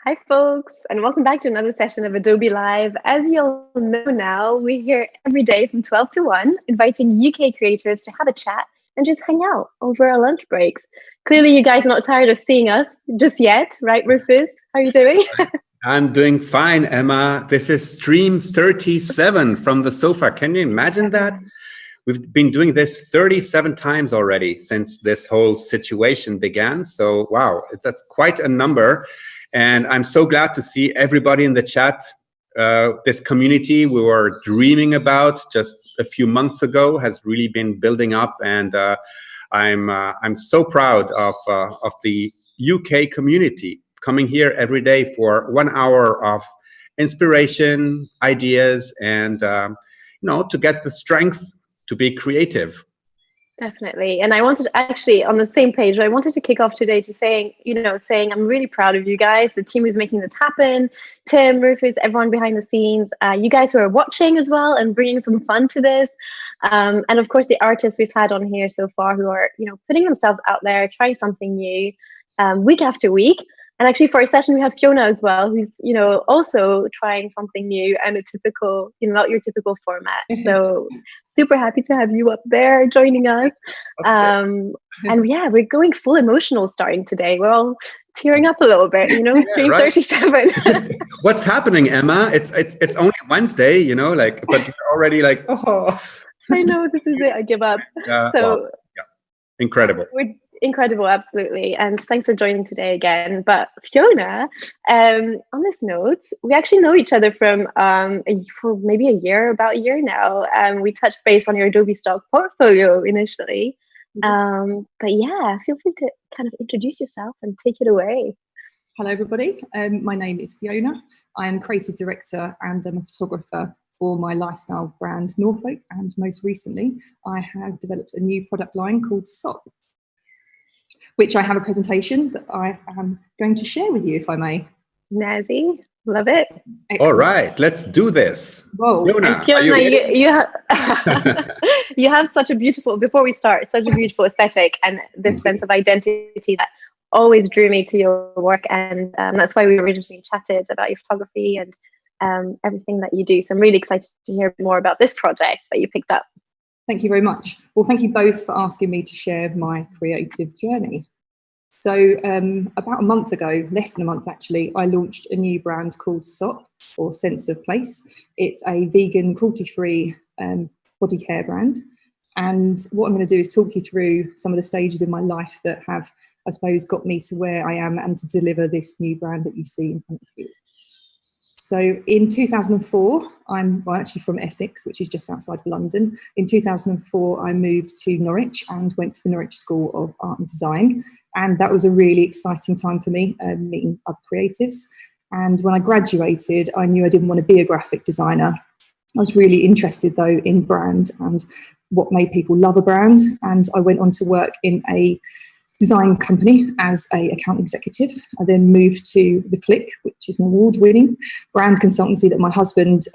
Hi, folks, and welcome back to another session of Adobe Live. As you'll know now, we're here every day from 12 to 1, inviting UK creatives to have a chat and just hang out over our lunch breaks. Clearly, you guys are not tired of seeing us just yet, right, Rufus? How are you doing? I'm doing fine, Emma. This is stream 37 from the sofa. Can you imagine that? We've been doing this 37 times already since this whole situation began. So, wow, that's quite a number. And I'm so glad to see everybody in the chat. This community we were dreaming about just a few months ago has really been building up, and I'm so proud of the UK community coming here every day for 1 hour of inspiration, ideas, and to get the strength to be creative. Definitely. And I wanted to actually, on the same page, I wanted to kick off today to saying I'm really proud of you guys, the team who's making this happen, Tim, Rufus, everyone behind the scenes, you guys who are watching as well and bringing some fun to this. And of course, the artists we've had on here so far who are, putting themselves out there, trying something new week after week. And actually for our session, we have Fiona as well, who's, also trying something new and a typical, not your typical format. So super happy to have you up there joining us. And yeah, we're going full emotional starting today. We're all tearing up a little bit, stream right. 37. What's happening, Emma? It's only Wednesday, but you're already like, oh. I know, this is it. I give up. Incredible. Incredible, absolutely. And thanks for joining today again. But Fiona, on this note, we actually know each other from for maybe about a year now. We touched base on your Adobe stock portfolio initially. But yeah, feel free to kind of introduce yourself and take it away. Hello, everybody. My name is Fiona. I am creative director and I'm a photographer for my lifestyle brand Norfolk. And most recently, I have developed a new product line called SOP, which I have a presentation that I am going to share with you, if I may. Nazi, love it. Excellent. All right, let's do this. Whoa. Fiona, you have such a beautiful, before we start, such a beautiful aesthetic and this sense of identity that always drew me to your work. And that's why we originally chatted about your photography and everything that you do. So I'm really excited to hear more about this project that you picked up. Thank you very much. Well, thank you both for asking me to share my creative journey. So about a month ago, less than a month actually, I launched a new brand called SOP, or Sense of Place. It's a vegan, cruelty-free body care brand. And what I'm going to do is talk you through some of the stages in my life that have, I suppose, got me to where I am and to deliver this new brand that you see in front of you. So in 2004, I'm actually from Essex, which is just outside of London. In 2004, I moved to Norwich and went to the Norwich School of Art and Design. And that was a really exciting time for me, meeting other creatives. And when I graduated, I knew I didn't want to be a graphic designer. I was really interested, though, in brand and what made people love a brand. And I went on to work in a design company as an account executive. I then moved to The Click, which is an award-winning brand consultancy that my husband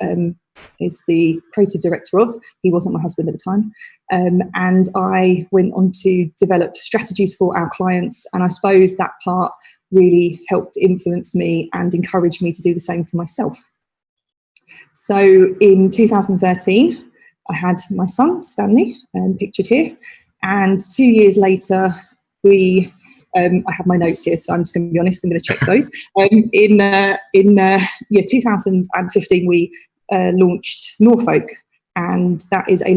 is the creative director of. He wasn't my husband at the time. And I went on to develop strategies for our clients. And I suppose that part really helped influence me and encourage me to do the same for myself. So in 2013, I had my son, Stanley, pictured here. And 2 years later, I have my notes here, so I'm just going to be honest, I'm going to check those. In 2015, we launched Norfolk, and that is a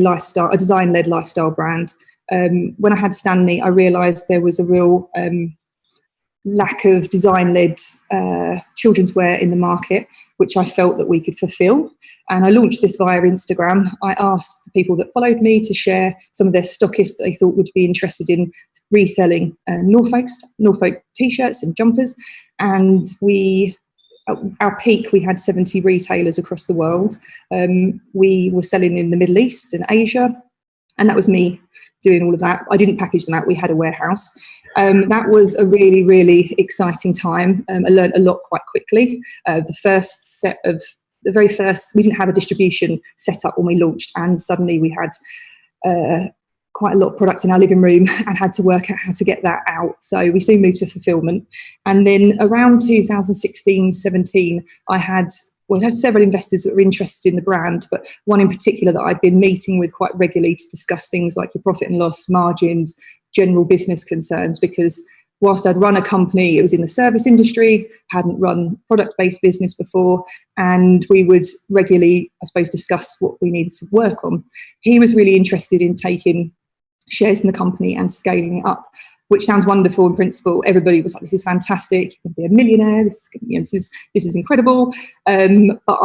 design-led lifestyle brand. When I had Stanley, I realised there was a real lack of design-led children's wear in the market, which I felt that we could fulfill. And I launched this via Instagram. I asked the people that followed me to share some of their stockists that they thought would be interested in reselling Norfolk t-shirts and jumpers. And at our peak, we had 70 retailers across the world. We were selling in the Middle East and Asia, and that was me doing all of that. I didn't package them out. We had a warehouse. That was a really, really exciting time. I learned a lot quite quickly. We didn't have a distribution set up when we launched, and suddenly we had quite a lot of product in our living room and had to work out how to get that out. So we soon moved to fulfillment. And then around 2016, 17, I had several investors that were interested in the brand, but one in particular that I'd been meeting with quite regularly to discuss things like your profit and loss, margins, general business concerns, because whilst I'd run a company, it was in the service industry, hadn't run product-based business before, and we would regularly, I suppose, discuss what we needed to work on. He was really interested in taking shares in the company and scaling it up, which sounds wonderful in principle. Everybody was like, this is fantastic, you can be a millionaire, this is incredible. But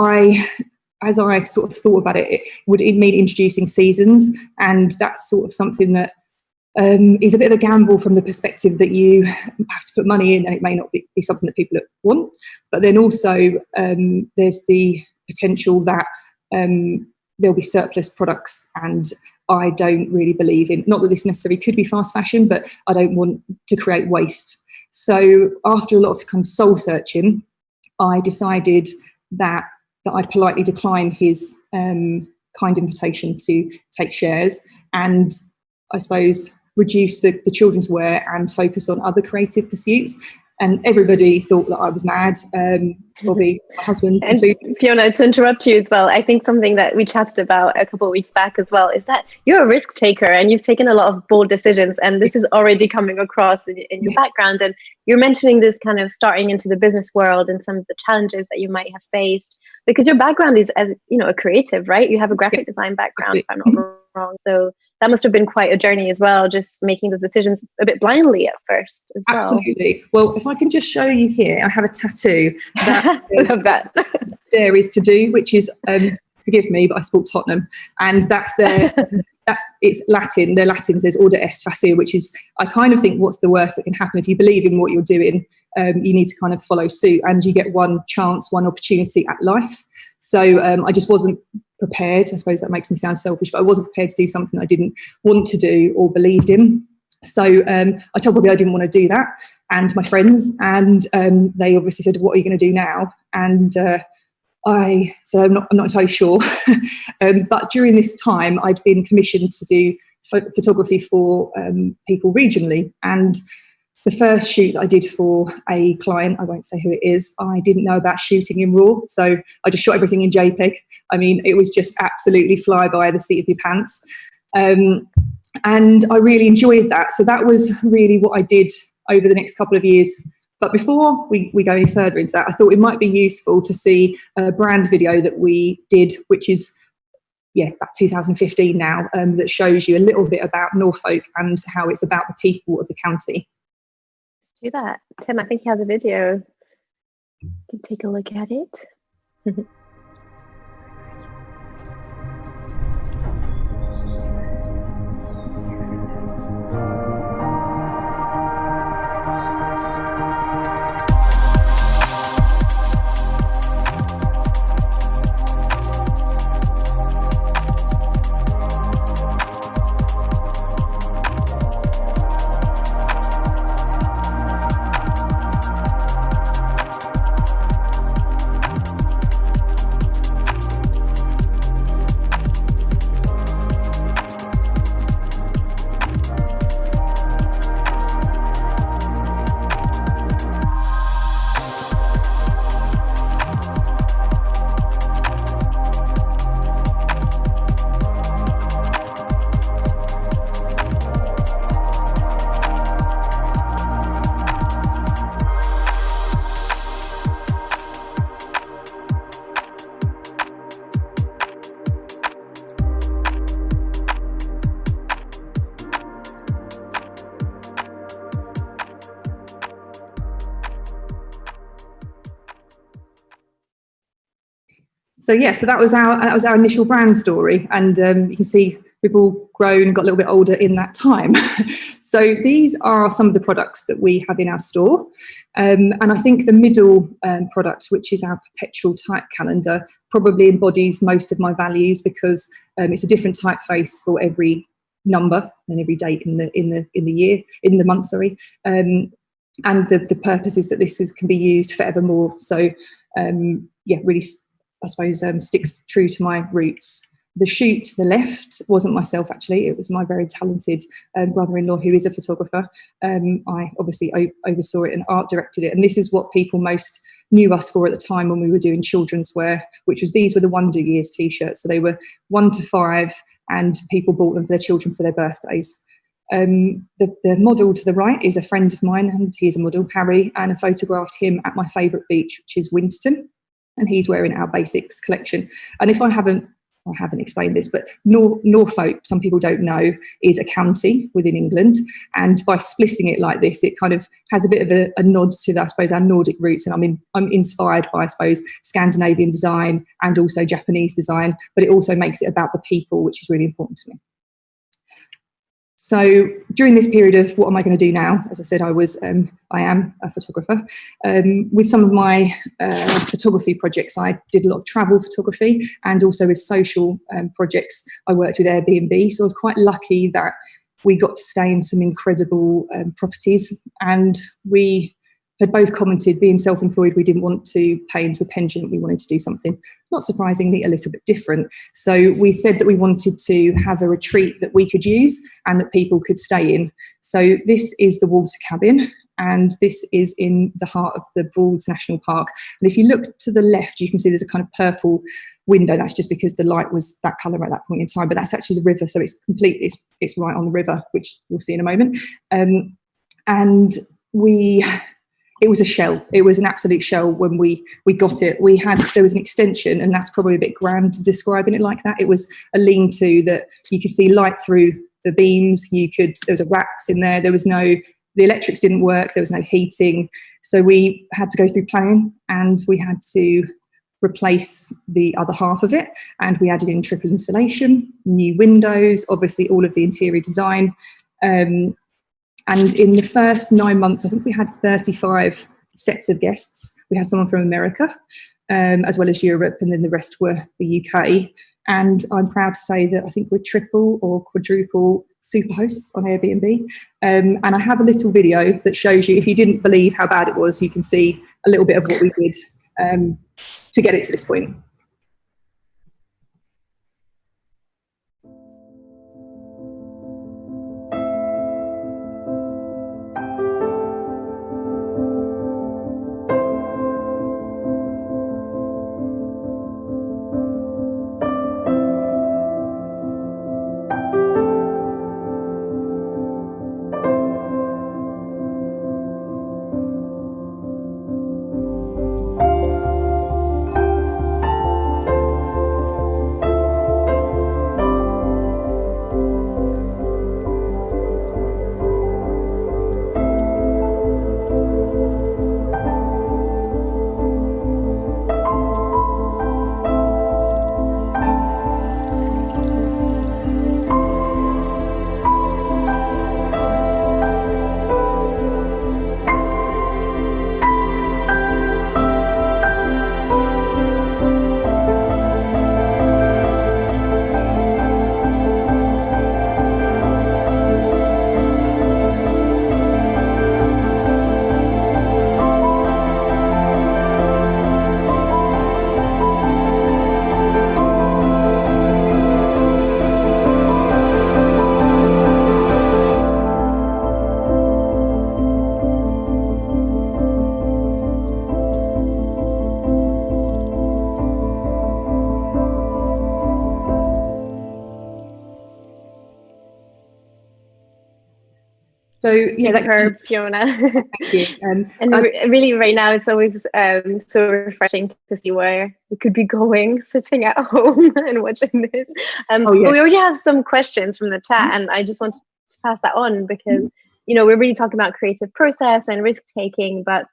as I sort of thought about it, it mean introducing seasons, and that's sort of something that is a bit of a gamble from the perspective that you have to put money in, and it may not be something that people want. But then also there's the potential that there'll be surplus products, and I don't really believe in, not that this necessarily could be fast fashion, but I don't want to create waste. So after a lot of kind of soul searching, I decided that I'd politely decline his kind invitation to take shares, and I suppose reduce the children's wear and focus on other creative pursuits. And everybody thought that I was mad, Bobby, my husband. And Fiona, to interrupt you as well, I think something that we chatted about a couple of weeks back as well is that you're a risk taker and you've taken a lot of bold decisions, and this is already coming across in your background. And you're mentioning this kind of starting into the business world and some of the challenges that you might have faced, because your background is, as you know, a creative, right? You have a graphic design background, if I'm not wrong. So that must have been quite a journey as well, just making those decisions a bit blindly at first as well. Absolutely. Well, if I can just show you here, I have a tattoo that love that. There is to do, which is, forgive me, but I support Tottenham, and that's it's Latin. The Latin says "Order est facile," which is, I kind of think, what's the worst that can happen if you believe in what you're doing? You need to kind of follow suit, and you get one chance, one opportunity at life. So I just wasn't prepared. I suppose that makes me sound selfish, but I wasn't prepared to do something I didn't want to do or believed in. So I told Bobby I didn't want to do that, and my friends, and they obviously said, "What are you going to do now?" And I said, I'm not entirely sure. But during this time, I'd been commissioned to do photography for people regionally. And the first shoot that I did for a client, I won't say who it is, I didn't know about shooting in RAW. So I just shot everything in JPEG. I mean, it was just absolutely fly by the seat of your pants. And I really enjoyed that. So that was really what I did over the next couple of years. But before we go any further into that, I thought it might be useful to see a brand video that we did, which is, about 2015 now, that shows you a little bit about Norfolk and how it's about the people of the county. Let's do that. Tim, I think you have the video. You can take a look at it. So that was our initial brand story, and you can see we've all grown and got a little bit older in that time. So these are some of the products that we have in our store, and I think the middle product, which is our perpetual type calendar, probably embodies most of my values, because it's a different typeface for every number and every date in the month. And the purpose is that this can be used forevermore. So really, I suppose, sticks true to my roots. The shoot to the left wasn't myself, actually. It was my very talented brother-in-law, who is a photographer. I obviously oversaw it and art directed it. And this is what people most knew us for at the time when we were doing children's wear, which was, these were the Wonder Years t-shirts. So they were 1 to 5, and people bought them for their children for their birthdays. The model to the right is a friend of mine, and he's a model, Harry, and I photographed him at my favourite beach, which is Winterton, and he's wearing our basics collection. And if I haven't explained this, but Norfolk, some people don't know, is a county within England, and by splitting it like this, it kind of has a bit of a nod to, I suppose, our Nordic roots, and I'm inspired by, I suppose, Scandinavian design and also Japanese design, but it also makes it about the people, which is really important to me. So during this period of what am I going to do now, as I said, I am a photographer. With some of my photography projects, I did a lot of travel photography, and also with social projects, I worked with Airbnb. So I was quite lucky that we got to stay in some incredible properties, and we had both commented, being self-employed, we didn't want to pay into a pension. We wanted to do something, not surprisingly, a little bit different. So we said that we wanted to have a retreat that we could use and that people could stay in. So this is the water cabin, and this is in the heart of the Broads National Park. And if you look to the left, you can see there's a kind of purple window. That's just because the light was that colour at that point in time, but that's actually the river. So it's right on the river, which you'll see in a moment. It was a shell. It was an absolute shell when we got it. There was an extension, and that's probably a bit grand to describing it like that. It was a lean-to that you could see light through the beams. There was a racks in there. The electrics didn't work. There was no heating. So we had to go through planning, and we had to replace the other half of it. And we added in triple insulation, new windows, obviously all of the interior design. And in the first 9 months, I think we had 35 sets of guests. We had someone from America, as well as Europe, and then the rest were the UK. And I'm proud to say that I think we're triple or quadruple super hosts on Airbnb. And I have a little video that shows you, if you didn't believe how bad it was, you can see a little bit of what we did to get it to this point. So yeah, superb, Fiona. Thank you. And really, right now, it's always so refreshing to see where we could be going, sitting at home and watching this. But we already have some questions from the chat, and I just want to pass that on because we're really talking about creative process and risk taking. But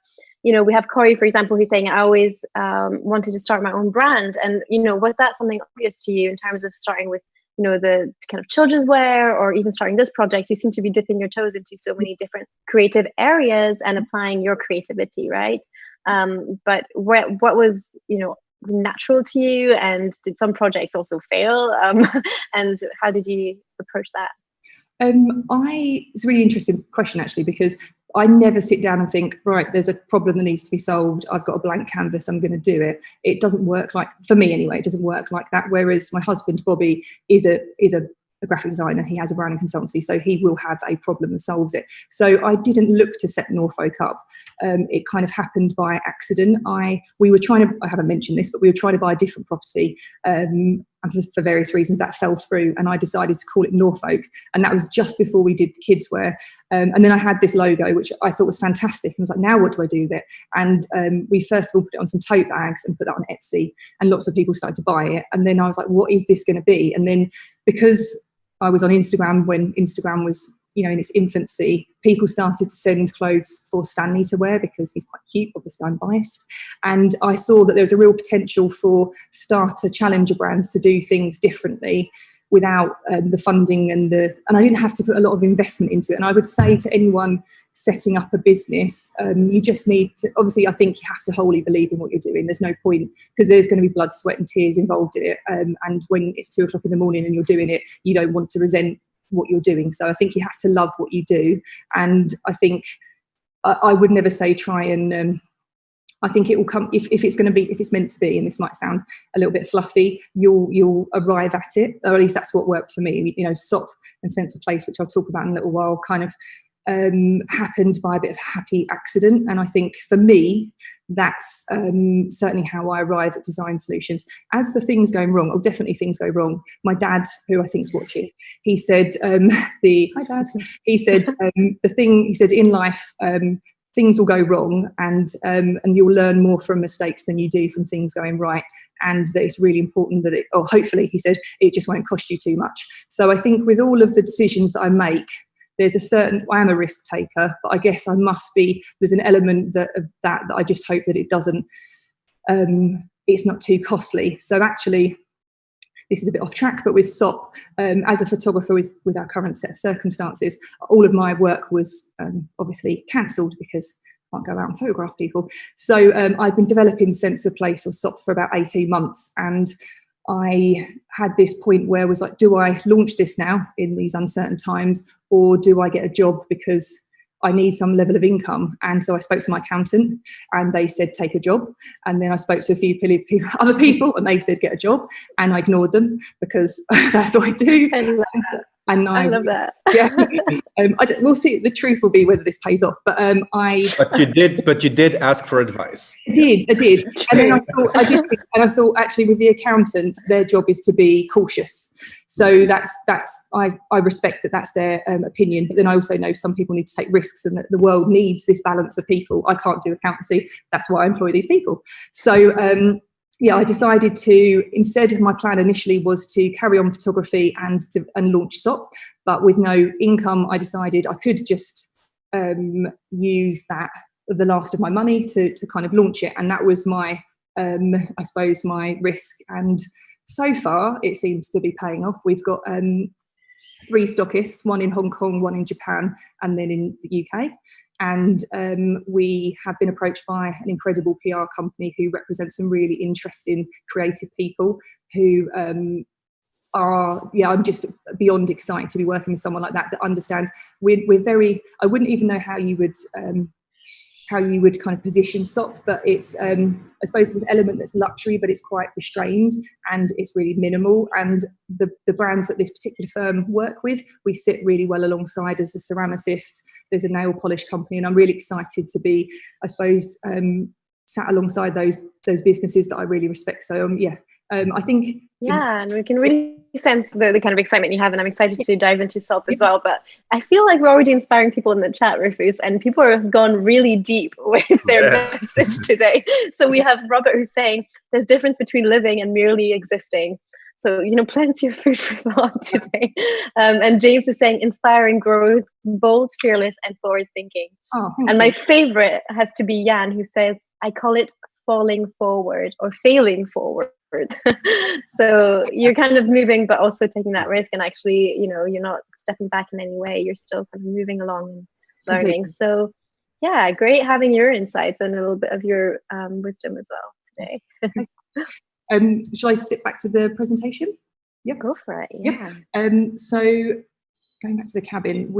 we have Corey, for example, who's saying, I always wanted to start my own brand, and was that something obvious to you in terms of starting with the kind of children's wear, or even starting this project? You seem to be dipping your toes into so many different creative areas and applying your creativity, right? But what was natural to you, and did some projects also fail? And how did you approach that? It's a really interesting question, actually, because I never sit down and think, right, there's a problem that needs to be solved. I've got a blank canvas. I'm going to do it. It doesn't work like, for me anyway, it doesn't work like that. Whereas my husband, Bobby, is a graphic designer. He has a branding consultancy, so he will have a problem and solves it. So I didn't look to set Norfolk up. It kind of happened by accident. We were trying to, I haven't mentioned this, but we were trying to buy a different property, and for various reasons that fell through, and I decided to call it Norfolk, and that was just before we did the kids wear. And then I had this logo, which I thought was fantastic, and I was like, now what do I do with it? And we first of all put it on some tote bags and put that on Etsy, and lots of people started to buy it. And then I was like, what is this going to be? And then, because I was on Instagram when Instagram was, in its infancy, people started to send clothes for Stanley to wear because he's quite cute. Obviously, I'm biased. And I saw that there was a real potential for starter challenger brands to do things differently without the funding and I didn't have to put a lot of investment into it. And I would say to anyone setting up a business, you just need to, obviously, I think you have to wholly believe in what you're doing. There's no point, because there's going to be blood, sweat and tears involved in it. And when it's 2 o'clock in the morning and you're doing it, you don't want to resent what you're doing. So I think you have to love what you do. And I think I would never say try and I think it will come if it's going to be, if it's meant to be, and this might sound a little bit fluffy, you'll arrive at it, or at least that's what worked for me. SOP and Sense of Place, which I'll talk about in a little while, kind of happened by a bit of happy accident. And I think for me, that's certainly how I arrive at design solutions. As for things going wrong, definitely things go wrong. My dad, who I think is watching, he said, hi dad, he said, in life, things will go wrong, and you'll learn more from mistakes than you do from things going right. And that it's really important that hopefully, he said, it just won't cost you too much. So I think with all of the decisions that I make, there's I am a risk taker, but I guess I must be, there's an element that I just hope that it doesn't, it's not too costly. So actually, this is a bit off track, but with SOP, as a photographer with our current set of circumstances, all of my work was obviously cancelled because I can't go out and photograph people. So I've been developing Sense of Place, or SOP, for about 18 months. And I had this point where I was like, do I launch this now in these uncertain times, or do I get a job because I need some level of income? And so I spoke to my accountant, and they said, take a job. And then I spoke to a few other people, and they said, get a job. And I ignored them because that's what I do. And I love that. Yeah, we'll see. The truth will be whether this pays off. But But you did ask for advice. I did. And then I thought actually with the accountants, their job is to be cautious. So I respect that that's their opinion. But then I also know some people need to take risks, and that the world needs this balance of people. I can't do accountancy. That's why I employ these people. So I decided to, instead of, my plan initially was to carry on photography and launch SOP, but with no income, I decided I could just use the last of my money to kind of launch it. And that was my, I suppose, my risk. And so far, it seems to be paying off. We've got 3 stockists, one in Hong Kong, one in Japan, and then in the UK. And we have been approached by an incredible PR company who represents some really interesting creative people who I'm just beyond excited to be working with someone like that understands. I wouldn't even know how you would kind of position SOP, but it's I suppose there's an element that's luxury, but it's quite restrained and it's really minimal. And the brands that this particular firm work with, we sit really well alongside. As a ceramicist, there's a nail polish company, and I'm really excited to be, I suppose, sat alongside those businesses that I really respect. So I think and we can really sense the kind of excitement you have, and I'm excited to dive into SOP as well. But I feel like we're already inspiring people in the chat, Rufus, and people have gone really deep with their message today. So we have Robert, who's saying there's difference between living and merely existing. So, plenty of food for thought today. And James is saying inspiring growth, bold, fearless, and forward thinking. And my favorite has to be Jan, who says, I call it falling forward or failing forward. So you're kind of moving, but also taking that risk. And actually, you're not stepping back in any way. You're still kind of moving along and learning. So yeah, great having your insights and a little bit of your wisdom as well today. Shall I step back to the presentation? Yeah, go for it. So going back to the cabin,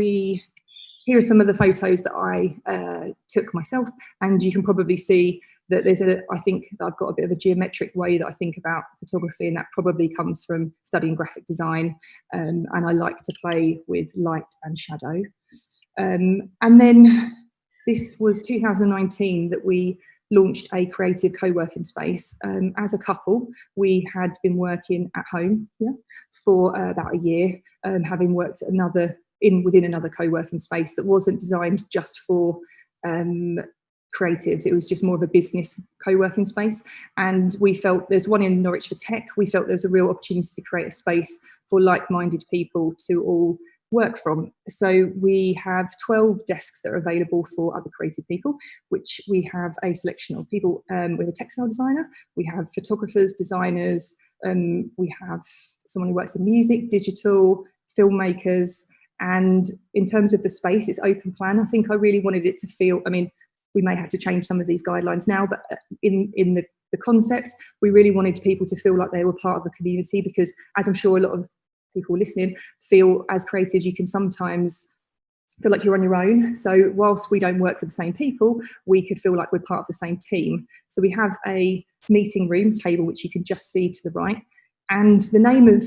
here are some of the photos that I took myself, and you can probably see that I think I've got a bit of a geometric way that I think about photography, and that probably comes from studying graphic design, and I like to play with light and shadow. And then this was 2019 that we launched a creative co-working space. As a couple, we had been working at home for about a year, having worked at within another co-working space that wasn't designed just for creatives. It was just more of a business co-working space, and we felt there's one in Norwich for tech. We felt there's a real opportunity to create a space for like-minded people to all work from. So we have 12 desks that are available for other creative people, which we have a selection of people with a textile designer, we have photographers, designers, we have someone who works in music, digital, filmmakers. And in terms of the space, it's open plan. I think I really wanted it to feel, I mean, we may have to change some of these guidelines now, but in the concept, we really wanted people to feel like they were part of the community, because as I'm sure a lot of people listening feel, as creatives, you can sometimes feel like you're on your own. So whilst we don't work for the same people, we could feel like we're part of the same team. So we have a meeting room table, which you can just see to the right. And the name of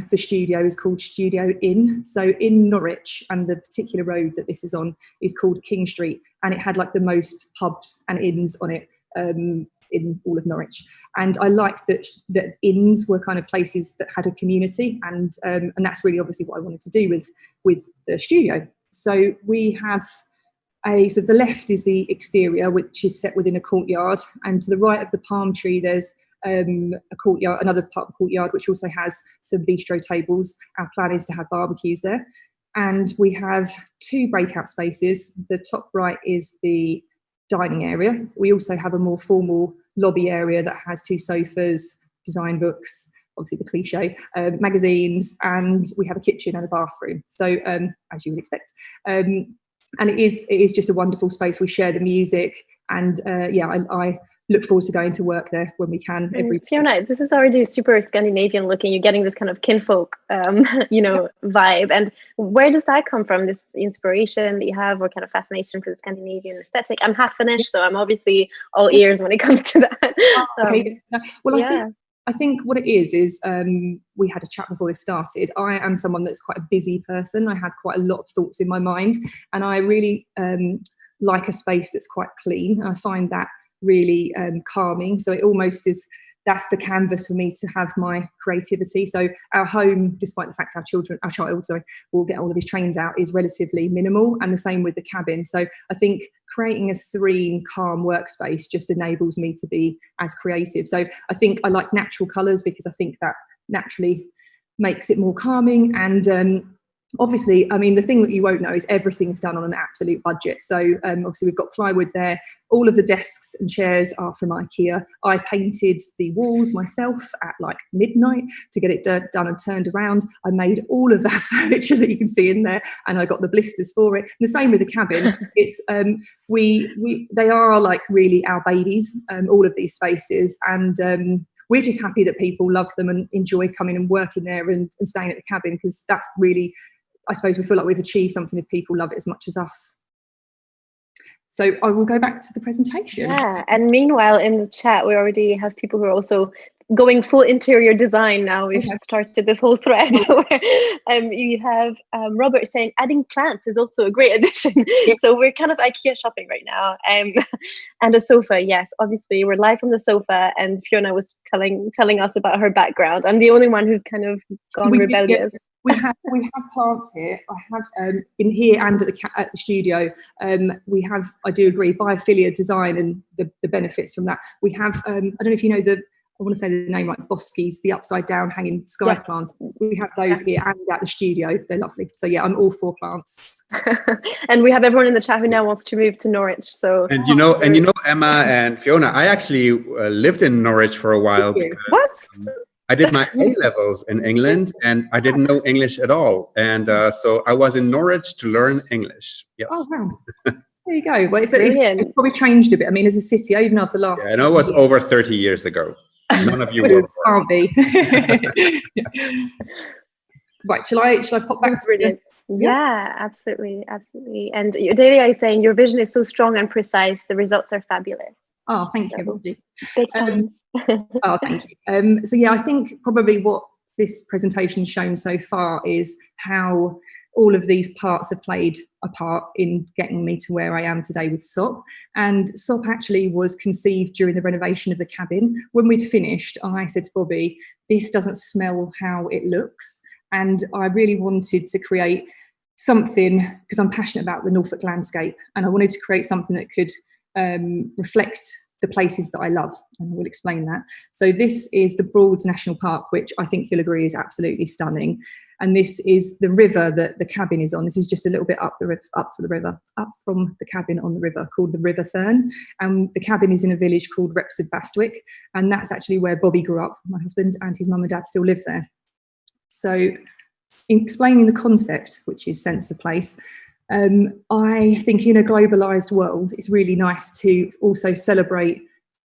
the studio is called Studio Inn. So in Norwich, and the particular road that this is on is called King Street, and it had like the most pubs and inns on it in all of Norwich. And I liked that inns were kind of places that had a community, and that's really obviously what I wanted to do with the studio. So we have so the left is the exterior, which is set within a courtyard, and to the right of the palm tree there's a courtyard, another part of the courtyard, which also has some bistro tables. Our plan is to have barbecues there. And we have 2 breakout spaces. The top right is the dining area. We also have a more formal lobby area that has 2 sofas, design books, obviously the cliche, magazines, and we have a kitchen and a bathroom. So as you would expect. And it is just a wonderful space. We share the music, and I look forward to going to work there when we can. Fiona, this is already super Scandinavian looking. You're getting this kind of kinfolk, vibe. And where does that come from? This inspiration that you have, or kind of fascination for the Scandinavian aesthetic? I'm half Finnish, so I'm obviously all ears when it comes to that. Okay. Well, I think what it is we had a chat before this started. I am someone that's quite a busy person. I have quite a lot of thoughts in my mind, and I really like a space that's quite clean. And I find that really calming. So it almost is, that's the canvas for me to have my creativity. So our home, despite the fact our child will get all of his trains out, is relatively minimal, and the same with the cabin. So I think creating a serene, calm workspace just enables me to be as creative. So I think I like natural colours, because I think that naturally makes it more calming. And obviously, I mean, the thing that you won't know is everything is done on an absolute budget. So obviously we've got plywood there. All of the desks and chairs are from IKEA. I painted the walls myself at like midnight to get it done and turned around. I made all of that furniture that you can see in there, and I got the blisters for it. And the same with the cabin. It's they are like really our babies, all of these spaces, and we're just happy that people love them and enjoy coming and working there and staying at the cabin, because that's really, I suppose, we feel like we've achieved something if people love it as much as us. So I will go back to the presentation. Yeah, and meanwhile in the chat we already have people who are also going full interior design now. We've started this whole thread where you have Robert saying adding plants is also a great addition. Yes. So we're kind of IKEA shopping right now. And a sofa, yes, obviously we're live from the sofa, and Fiona was telling us about her background. I'm the only one who's kind of gone rebellious. We have plants here. I have in here and at the studio. I do agree, biophilia design and the benefits from that. We have I don't know if you know I want to say the name right, Boskies, the upside down hanging sky plant. We have those here and at the studio. They're lovely. So yeah, I'm all for plants. And we have everyone in the chat who now wants to move to Norwich. So Emma and Fiona, I actually lived in Norwich for a while. Because, I did my A-levels in England, and I didn't know English at all. And so I was in Norwich to learn English. Yes. Oh, wow. There you go. Well, it's probably changed a bit. I mean, as a city, even after the last... Yeah, and it was over 30 years ago. None of you were. Can't be. Right, shall I pop back to Yeah, absolutely, absolutely. And Delia is saying your vision is so strong and precise. The results are fabulous. Oh, thank you, So, Robbie. big fans. Oh, thank you. So yeah, I think probably what this presentation has shown so far is how all of these parts have played a part in getting me to where I am today with SOP. And SOP actually was conceived during the renovation of the cabin. When we'd finished, I said to Bobby, this doesn't smell how it looks. And I really wanted to create something, because I'm passionate about the Norfolk landscape, and I wanted to create something that could reflect the places that I love, and I will explain that. So this is the Broads National Park, which I think you'll agree is absolutely stunning. And this is the river that the cabin is on. This is just a little bit up from the cabin on the river, called the River Thurn. And the cabin is in a village called Repswood Bastwick, and that's actually where Bobby grew up. My husband and his mum and dad still live there. So in explaining the concept, which is sense of place, I think in a globalised world, it's really nice to also celebrate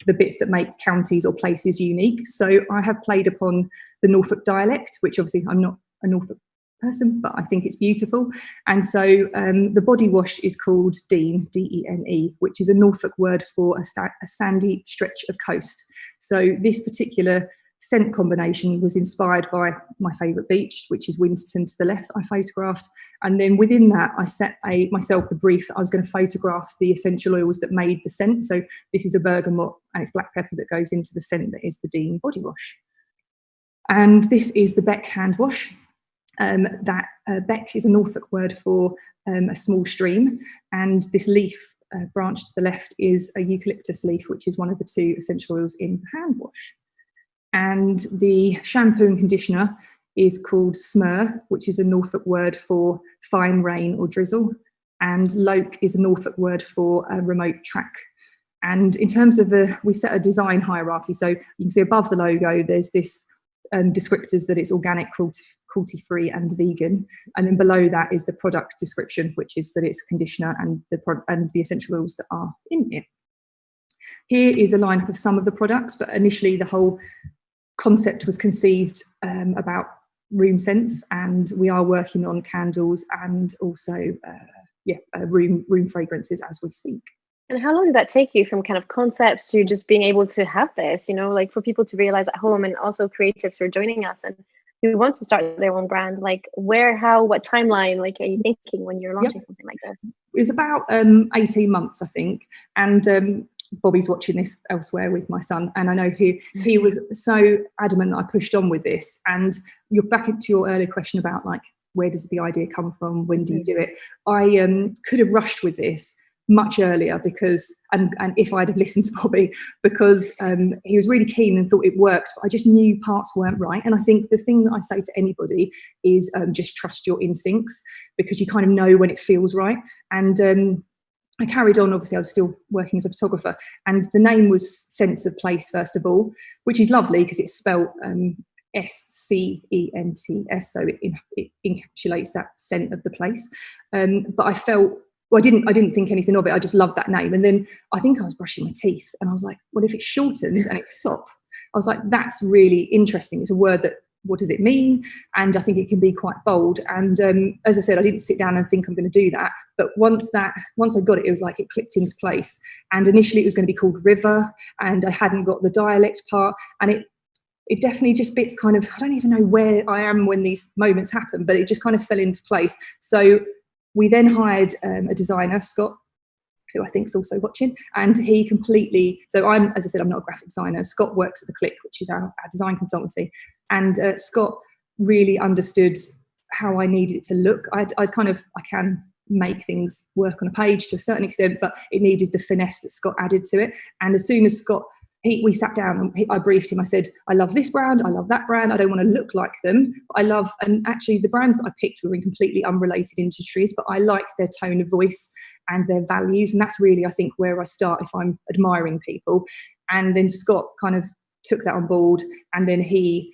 the bits that make counties or places unique. So I have played upon the Norfolk dialect, which obviously I'm not a Norfolk person, but I think it's beautiful. And so the body wash is called Dene, D-E-N-E, which is a Norfolk word for a sandy stretch of coast. So this particular scent combination was inspired by my favourite beach, which is Winston to the left, I photographed. And then within that, I set myself the brief that I was going to photograph the essential oils that made the scent. So this is a bergamot and it's black pepper that goes into the scent that is the Dene body wash. And this is the Beck hand wash. Beck is a Norfolk word for a small stream. And this leaf branch to the left is a eucalyptus leaf, which is one of the two essential oils in the hand wash. And the shampoo and conditioner is called Smur, which is a Norfolk word for fine rain or drizzle. And Loke is a Norfolk word for a remote track. And in terms of we set a design hierarchy. So you can see above the logo, there's this descriptors that it's organic, cruelty-free and vegan. And then below that is the product description, which is that it's a conditioner and the essential oils that are in it. Here is a lineup of some of the products, but initially the whole concept was conceived about room scents, and we are working on candles and also room fragrances as we speak. And how long did that take you from kind of concept to just being able to have this, you know, like for people to realize at home, and also creatives who are joining us and who want to start their own brand, like where, how, what timeline, like are you thinking when you're launching something like this? It was about 18 months, I think. And Bobby's watching this elsewhere with my son, and I know he was so adamant that I pushed on with this. And you're back into your earlier question about like, where does the idea come from? When do you do it? I could have rushed with this much earlier because, and if I'd have listened to Bobby, because he was really keen and thought it worked, but I just knew parts weren't right. And I think the thing that I say to anybody is just trust your instincts, because you kind of know when it feels right. And I carried on, obviously I was still working as a photographer, and the name was Sense of Place first of all, which is lovely because it's spelled S-C-E-N-T-S, so it encapsulates that scent of the place. But I felt, well, I didn't think anything of it, I just loved that name. And then I think I was brushing my teeth and I was like, well, if it's shortened and it's SOP, I was like, that's really interesting. It's a word that, what does it mean? And I think it can be quite bold. And as I said, I didn't sit down and think I'm going to do that. But once I got it, it was like it clicked into place. And initially it was going to be called River, and I hadn't got the dialect part. And it definitely just bits kind of, I don't even know where I am when these moments happen, but it just kind of fell into place. So we then hired a designer, Scott, who I think is also watching, and he completely, so as I said, I'm not a graphic designer. Scott works at The Click, which is our design consultancy. And Scott really understood how I needed it to look. I can make things work on a page to a certain extent, but it needed the finesse that Scott added to it. And as soon as Scott, we sat down and I briefed him, I said, I love this brand, I love that brand, I don't want to look like them, but I love, and actually the brands that I picked were in completely unrelated industries, but I liked their tone of voice and their values. And that's really, I think, where I start if I'm admiring people. And then Scott kind of took that on board, and then he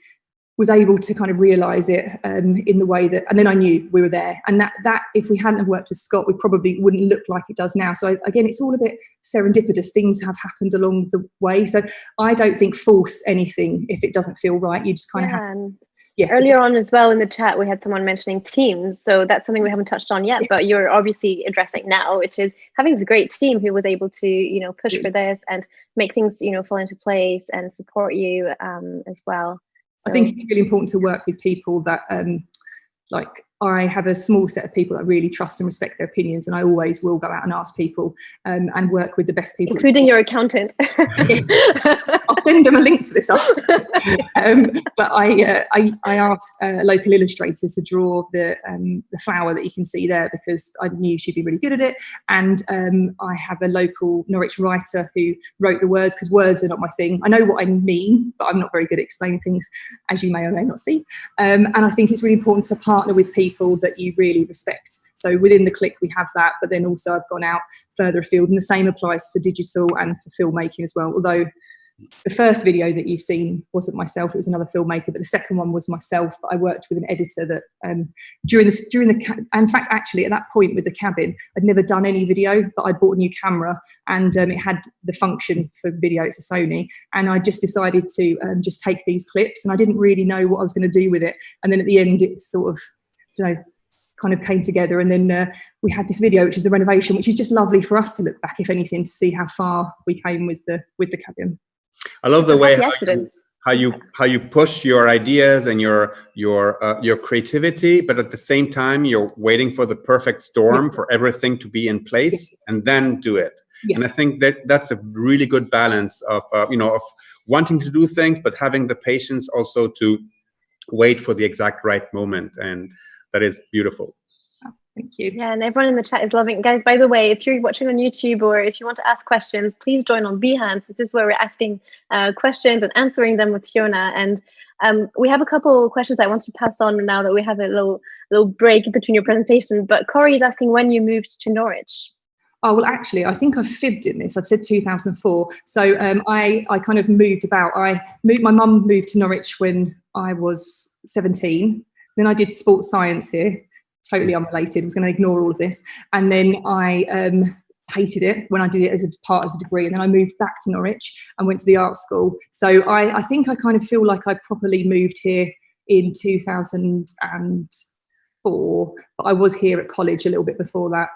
was able to kind of realise it in the way that, and then I knew we were there. And that if we hadn't have worked with Scott, we probably wouldn't look like it does now. So again, it's all a bit serendipitous. Things have happened along the way. So I don't think force anything if it doesn't feel right. You just kind of have. yeah. Earlier on as well in the chat, we had someone mentioning teams. So that's something we haven't touched on yet, but you're obviously addressing now, which is having this great team who was able to, you know, push for this and make things, you know, fall into place and support you as well. So, I think it's really important to work with people that, like, I have a small set of people that I really trust and respect their opinions, and I always will go out and ask people and work with the best people. Including your accountant. I'll send them a link to this after. But I asked local illustrators to draw the flower that you can see there, because I knew she'd be really good at it. And I have a local Norwich writer who wrote the words, because words are not my thing. I know what I mean, but I'm not very good at explaining things, as you may or may not see. And I think it's really important to partner with people that you really respect. So within the click we have that, but then also I've gone out further afield, and the same applies for digital and for filmmaking as well. Although the first video that you've seen wasn't myself, it was another filmmaker, but the second one was myself. But I worked with an editor that in fact, actually at that point with the cabin, I'd never done any video, but I bought a new camera, and it had the function for video. It's a Sony, and I just decided to just take these clips, and I didn't really know what I was going to do with it. And then at the end, it sort of, kind of came together, and then we had this video, which is the renovation, which is just lovely for us to look back, if anything, to see how far we came with the cabin. I love the way how you push your ideas and your creativity, but at the same time you're waiting for the perfect storm for everything to be in place, and then do it. And I think that's a really good balance of of wanting to do things, but having the patience also to wait for the exact right moment, and that is beautiful. Thank you. Yeah, and everyone in the chat is loving it. Guys, by the way, if you're watching on YouTube or if you want to ask questions, please join on Behance. This is where we're asking questions and answering them with Fiona. And we have a couple of questions I want to pass on now that we have a little break between your presentation. But Corey is asking when you moved to Norwich. Oh, well, actually, I think I've fibbed in this. I've said 2004. So I kind of moved about. My mum moved to Norwich when I was 17. Then I did sports science here. Totally unrelated. I was going to ignore all of this. And then I hated it when I did it as a degree. And then I moved back to Norwich and went to the art school. So I think I kind of feel like I properly moved here in 2004. But I was here at college a little bit before that.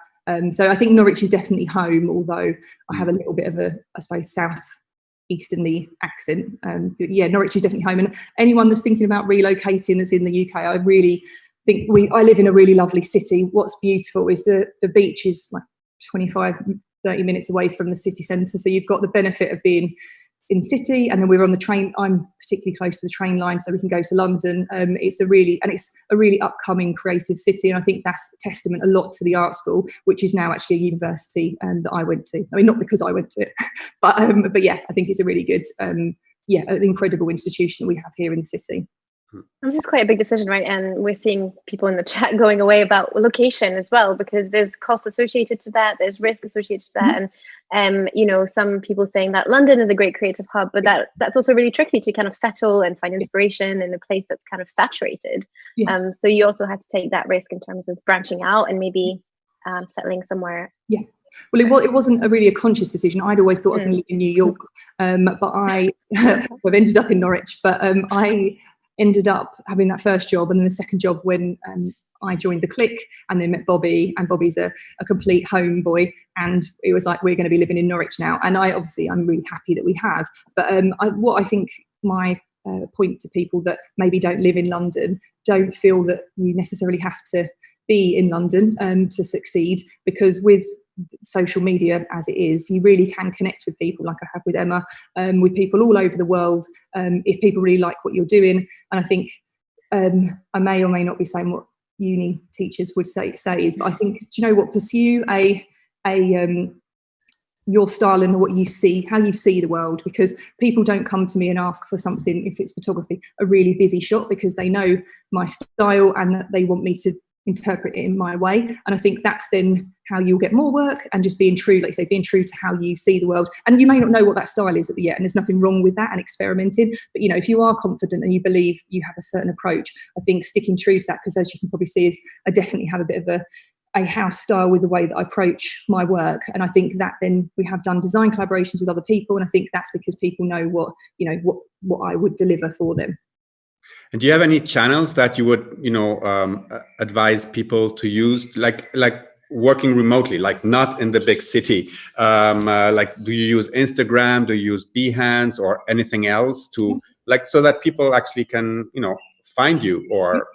So I think Norwich is definitely home, although I have a little bit of a, I suppose, south-easternly accent. But yeah, Norwich is definitely home. And anyone that's thinking about relocating that's in the UK, I really think I live in a really lovely city. What's beautiful is the beach is like 25, 30 minutes away from the city centre. So you've got the benefit of being in city, and then we're on the train. I'm particularly close to the train line, so we can go to London. It's a really upcoming creative city, and I think that's a testament a lot to the art school, which is now actually a university that I went to. I mean, not because I went to it, but yeah, I think it's a really good, an incredible institution that we have here in the city. And this is quite a big decision, right? And we're seeing people in the chat going away about location as well, because there's costs associated to that, there's risk associated to that, and some people saying that London is a great creative hub, but that's also really tricky to kind of settle and find inspiration in a place that's kind of saturated. Yes. So you also had to take that risk in terms of branching out and maybe settling somewhere. Yeah. Well, it wasn't really a conscious decision. I'd always thought I was going to live in New York, but I've ended up in Norwich. But I ended up having that first job, and then the second job when I joined the Click, and then met Bobby, and Bobby's a complete homeboy, and it was like, we're going to be living in Norwich now. And I'm really happy that we have. But what I think my point to people that maybe don't live in London, don't feel that you necessarily have to be in London to succeed, because with social media as it is, you really can connect with people like I have with Emma, with people all over the world, if people really like what you're doing. And I think I may or may not be saying what uni teachers would say is, but I think, do you know what, pursue your style and what you see, how you see the world, because people don't come to me and ask for something, if it's photography, a really busy shot, because they know my style and that they want me to interpret it in my way. And I think that's then how you'll get more work, and just being true, like you say, being true to how you see the world. And you may not know what that style is at the yet, and there's nothing wrong with that and experimenting, but if you are confident and you believe you have a certain approach, I think sticking true to that, because as you can probably see, I definitely have a bit of a house style with the way that I approach my work. And I think that then we have done design collaborations with other people, and I think that's because people know what I would deliver for them. And do you have any channels that you would, advise people to use, like working remotely, like not in the big city? Like, do you use Instagram? Do you use Behance or anything else to so that people actually can, find you, or?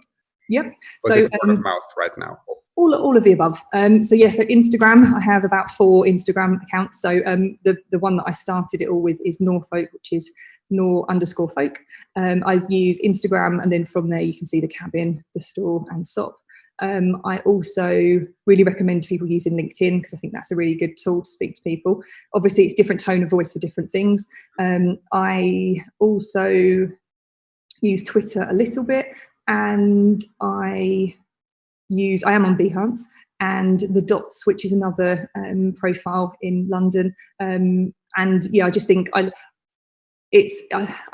Yep. So word of mouth right now. All of the above. So Instagram, I have about 4 Instagram accounts. So the one that I started it all with is Norfolk, which is Nor_folk. I use Instagram, and then from there you can see the cabin, the store, and SOP. I also really recommend people using LinkedIn, because I think that's a really good tool to speak to people. Obviously, it's different tone of voice for different things. I also use Twitter a little bit, and I am on Behance, and the Dots, which is another profile in London. And I just think I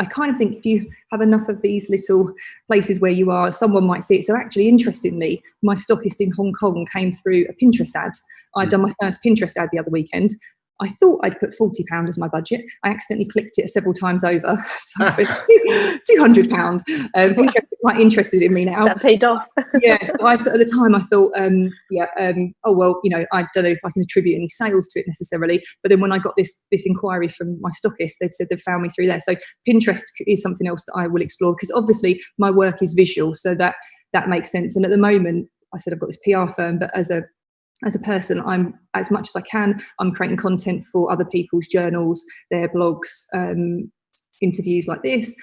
kind of think if you have enough of these little places where you are, someone might see it. So actually, interestingly, my stockist in Hong Kong came through a Pinterest ad. I'd done my first Pinterest ad the other weekend. I thought I'd put £40 as my budget. I accidentally clicked it several times over. So I spent £200. Pinterest is quite interested in me now. That paid off. Yes, at the time I thought, oh well, I don't know if I can attribute any sales to it necessarily. But then when I got this inquiry from my stockist, they'd said they'd found me through there. So Pinterest is something else that I will explore, because obviously my work is visual, so that makes sense. And at the moment, I said I've got this PR firm, but as a person, I'm, as much as I can, I'm creating content for other people's journals, their blogs, interviews like this,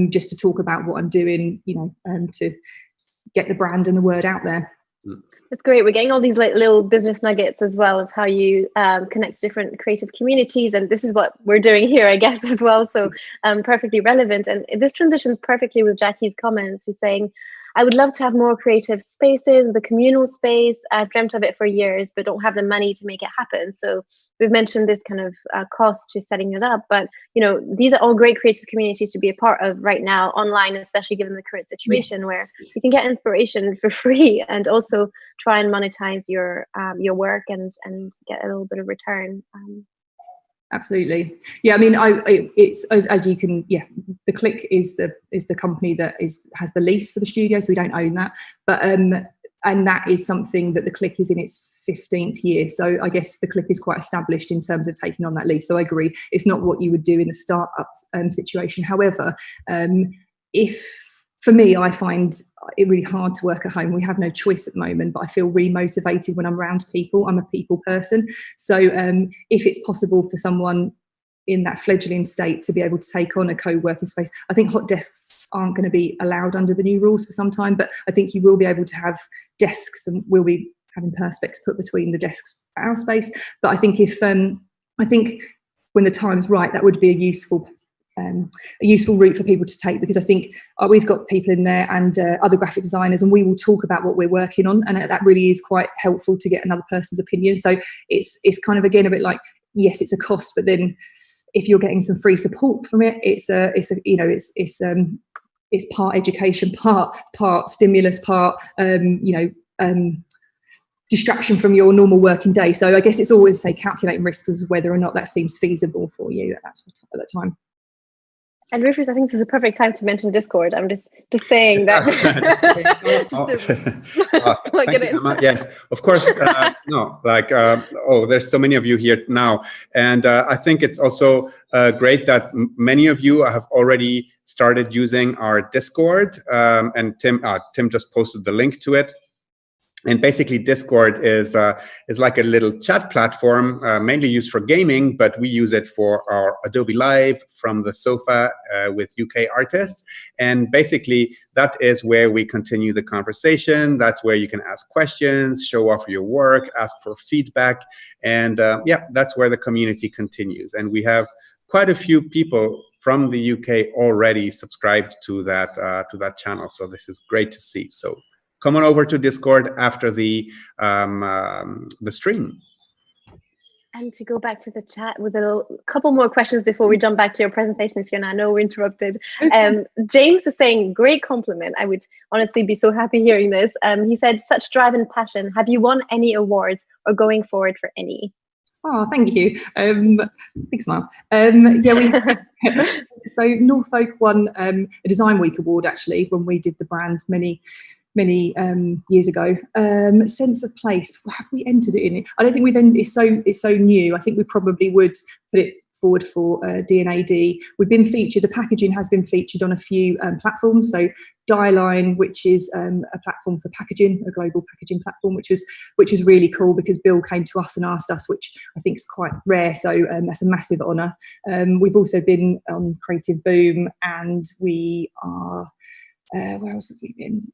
just to talk about what I'm doing, to get the brand and the word out there. That's great. We're getting all these little business nuggets as well of how you connect to different creative communities, and this is what we're doing here, I guess, as well. So perfectly relevant. And this transitions perfectly with Jackie's comments, who's saying, I would love to have more creative spaces with a communal space. I've dreamt of it for years, but don't have the money to make it happen. So we've mentioned this kind of cost to setting it up, but these are all great creative communities to be a part of right now online, especially given the current situation where you can get inspiration for free and also try and monetize your work and get a little bit of return. Absolutely. Yeah, I mean, it's as you can. Yeah, the Click is the company that has the lease for the studio, so we don't own that. But and that is something that the Click is in its 15th year. So I guess the Click is quite established in terms of taking on that lease. So I agree, it's not what you would do in the startup situation. However, for me, I find it really hard to work at home. We have no choice at the moment, but I feel really motivated when I'm around people. I'm a people person. So if it's possible for someone in that fledgling state to be able to take on a co-working space, I think hot desks aren't going to be allowed under the new rules for some time, but I think you will be able to have desks, and we'll be having perspex put between the desks for our space. But I think I think when the time's right, that would be a useful route for people to take, because I think we've got people in there and other graphic designers, and we will talk about what we're working on, and that really is quite helpful to get another person's opinion. So it's kind of, again, a bit like, yes, it's a cost, but then if you're getting some free support from it, it's part education, part stimulus, part distraction from your normal working day. So I guess it's always, say, calculating risks as whether or not that seems feasible for you at that time. And Rufus, I think this is a perfect time to mention Discord. I'm just saying that. Plug it in. Emma. Yes, of course. There's so many of you here now, and I think it's also great that many of you have already started using our Discord. And Tim just posted the link to it. And basically, Discord is like a little chat platform, mainly used for gaming, but we use it for our Adobe Live from the sofa with UK artists. And basically, that is where we continue the conversation. That's where you can ask questions, show off your work, ask for feedback. And that's where the community continues. And we have quite a few people from the UK already subscribed to that channel. So this is great to see. So come on over to Discord after the stream. And to go back to the chat with a couple more questions before we jump back to your presentation, Fiona, I know we're interrupted. James is saying, great compliment. I would honestly be so happy hearing this. He said, such drive and passion. Have you won any awards or going forward for any? Oh, thank you. Big smile. So Norfolk won a Design Week award actually when we did the brand many years ago. Sense of place. Have we entered it in? I don't think we've entered. It's so new. I think we probably would put it forward for D&AD. We've been featured. The packaging has been featured on a few platforms. So Dieline, which is a platform for packaging, a global packaging platform, which was really cool because Bill came to us and asked us, which I think is quite rare. So that's a massive honour. We've also been on Creative Boom, and we are. Where else have we been?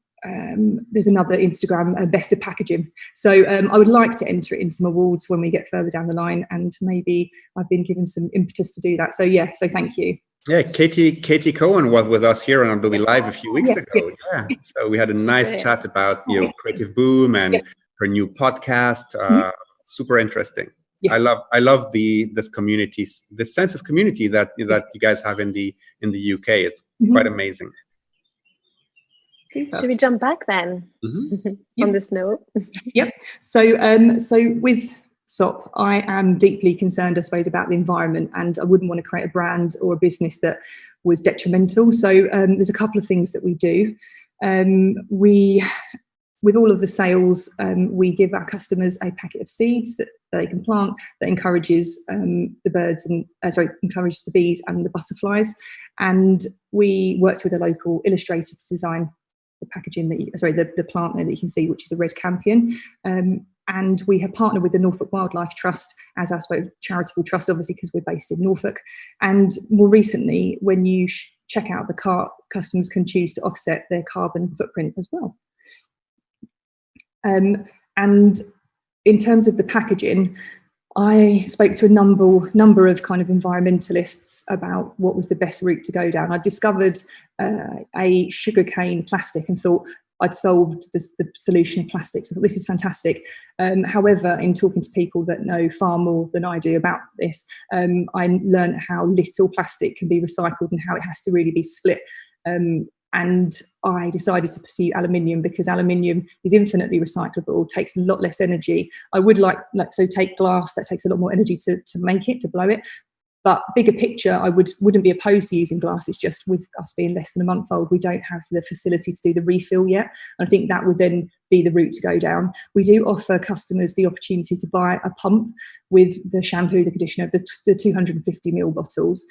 There's another Instagram, Best of Packaging. So I would like to enter it in some awards when we get further down the line, and maybe I've been given some impetus to do that. So yeah, so thank you. Yeah, Katie Cohen was with us here on Adobe Live a few weeks ago. Yeah, so we had a nice chat about Creative Boom and her new podcast. Super interesting. Yes. I love this community, this sense of community that you guys have in the UK. It's quite amazing. Super. Should we jump back then on this note? Yep. So with SOP, I am deeply concerned, I suppose, about the environment, and I wouldn't want to create a brand or a business that was detrimental. So there's a couple of things that we do. With all of the sales, we give our customers a packet of seeds that they can plant that encourages the birds and encourages the bees and the butterflies. And we worked with a local illustrator to design the packaging the plant there that you can see, which is a red campion. And we have partnered with the Norfolk Wildlife Trust as our charitable trust, obviously, because we're based in Norfolk. And more recently, when you check out the cart, customers can choose to offset their carbon footprint as well. And in terms of the packaging, I spoke to a number of kind of environmentalists about what was the best route to go down. I discovered a sugarcane plastic and thought I'd solved the solution of plastics. I thought, this is fantastic. However, in talking to people that know far more than I do about this, I learned how little plastic can be recycled and how it has to really be split. And I decided to pursue aluminium because aluminium is infinitely recyclable, takes a lot less energy. I would take glass, that takes a lot more energy to make it, to blow it. But bigger picture, I wouldn't be opposed to using glass. It's just with us being less than a month old, we don't have the facility to do the refill yet. And I think that would then be the route to go down. We do offer customers the opportunity to buy a pump with the shampoo, the conditioner, the 250 ml bottles.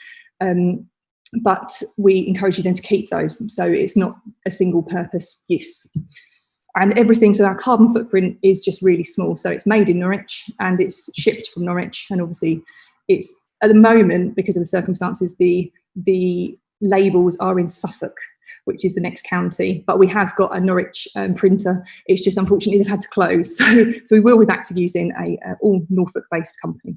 But we encourage you then to keep those, so it's not a single purpose use. And everything, so our carbon footprint is just really small. So it's made in Norwich and it's shipped from Norwich, and obviously it's, at the moment, because of the circumstances, the labels are in Suffolk, which is the next county, but we have got a Norwich printer. It's just unfortunately they've had to close, so we will be back to using a all Norfolk based companies.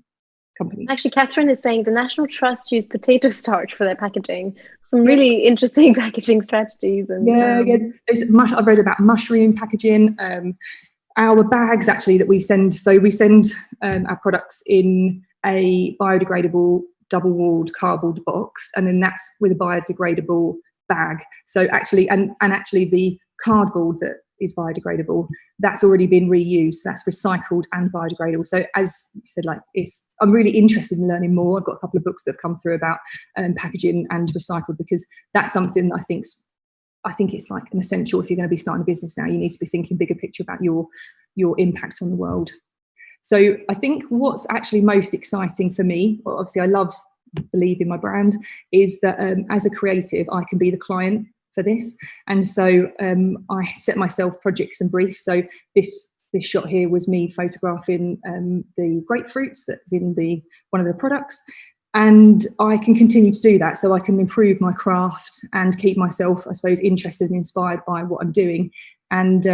Actually, Catherine is saying the National Trust use potato starch for their packaging. Some really interesting packaging strategies. And, I've read about mushroom packaging. Our bags actually that we send, so we send our products in a biodegradable double-walled cardboard box, and then that's with a biodegradable bag. So actually, and actually the cardboard that is biodegradable, that's already been reused. That's recycled and biodegradable. So as you said, I'm really interested in learning more. I've got a couple of books that have come through about packaging and recycled, because that's something that I think it's like an essential. If you're going to be starting a business now, you need to be thinking bigger picture about your impact on the world. So I think what's actually most exciting for me, well, obviously I believe in my brand, is that as a creative, I can be the client for this. And so I set myself projects and briefs. So this shot here was me photographing the grapefruits that's in one of the products. And I can continue to do that, so I can improve my craft and keep myself, I suppose, interested and inspired by what I'm doing. And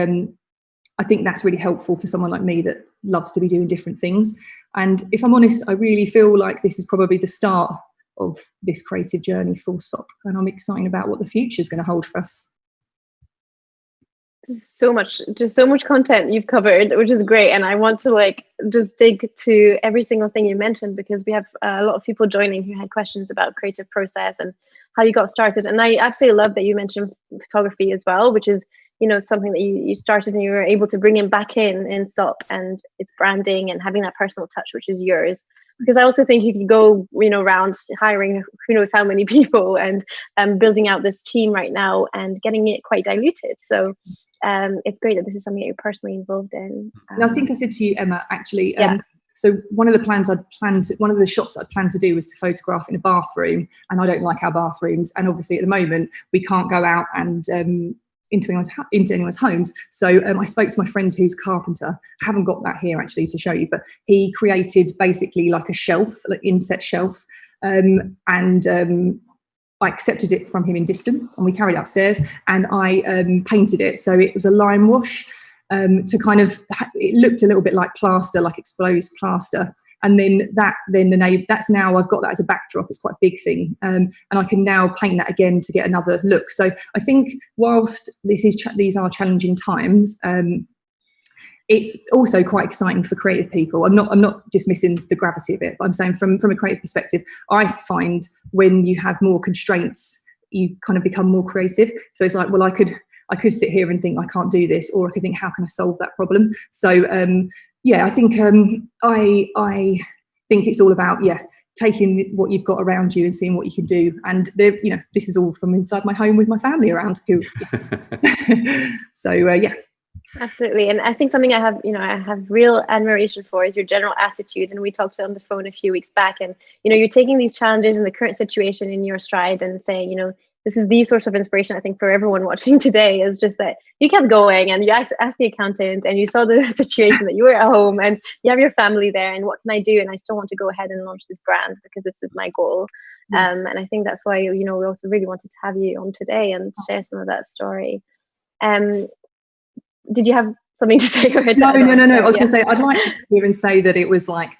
I think that's really helpful for someone like me that loves to be doing different things. And if I'm honest, I really feel like this is probably the start of this creative journey full stop. And I'm excited about what the future is going to hold for us. So much content you've covered, which is great. And I want to just dig to every single thing you mentioned, because we have a lot of people joining who had questions about creative process and how you got started. And I absolutely love that you mentioned photography as well, which is something that you started and you were able to bring him back in SOP, and its branding and having that personal touch, which is yours. Because I also think you could go, around hiring who knows how many people and building out this team right now and getting it quite diluted. So it's great that this is something that you're personally involved in. And I think I said to you, Emma, actually, so one of the shots I'd planned to do was to photograph in a bathroom, and I don't like our bathrooms. And obviously at the moment we can't go out and into anyone's homes. So I spoke to my friend who's a carpenter. I haven't got that here actually to show you, but he created basically like a shelf, like inset shelf, and I accepted it from him in distance, and we carried it upstairs, and I painted it. So it was a lime wash to kind of, it looked a little bit like plaster, like exposed plaster. And then that's now, I've got that as a backdrop. It's quite a big thing. And I can now paint that again to get another look. So I think whilst these are challenging times, it's also quite exciting for creative people. I'm not dismissing the gravity of it, but I'm saying from a creative perspective, I find when you have more constraints, you kind of become more creative. So it's like, well, I could sit here and think I can't do this, or I could think, how can I solve that problem? So I think I think it's all about taking what you've got around you and seeing what you can do. And this is all from inside my home with my family around. So Absolutely. And I think something I have real admiration for is your general attitude. And we talked on the phone a few weeks back, and you're taking these challenges in the current situation in your stride and saying, this is the source of inspiration, I think, for everyone watching today, is just that you kept going and you asked the accountant and you saw the situation that you were at home and you have your family there, and what can I do? And I still want to go ahead and launch this brand because this is my goal. And I think that's why, we also really wanted to have you on today and share some of that story. Did you have something to say? No. I was going to say, I'd like to sit here and say that it was like,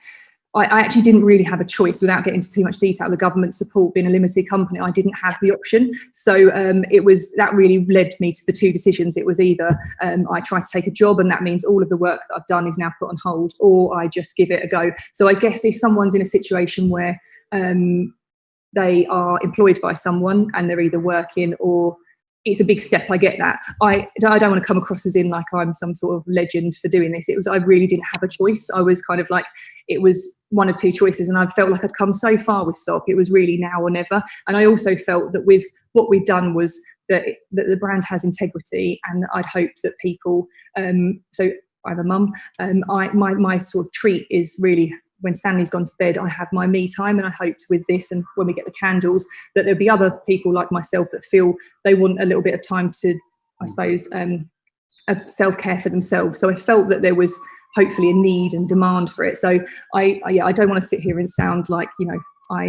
I actually didn't really have a choice. Without getting into too much detail, the government support being a limited company, I didn't have the option. So that really led me to the two decisions. It was either I try to take a job, and that means all of the work that I've done is now put on hold, or I just give it a go. So I guess if someone's in a situation where they are employed by someone and they're either working or it's a big step, I get that. I don't want to come across as in like I'm some sort of legend for doing this. I really didn't have a choice. I was kind of like, it was one of two choices, and I felt like I'd come so far with SOP. It was really now or never. And I also felt that with what we'd done was that the brand has integrity, and I'd hoped that people, so I'm a mum, my sort of treat is really, when Stanley's gone to bed, I have my me time, and I hoped with this and when we get the candles that there'll be other people like myself that feel they want a little bit of time to, I suppose, self-care for themselves. So I felt that there was hopefully a need and demand for it. So I don't want to sit here and sound like, I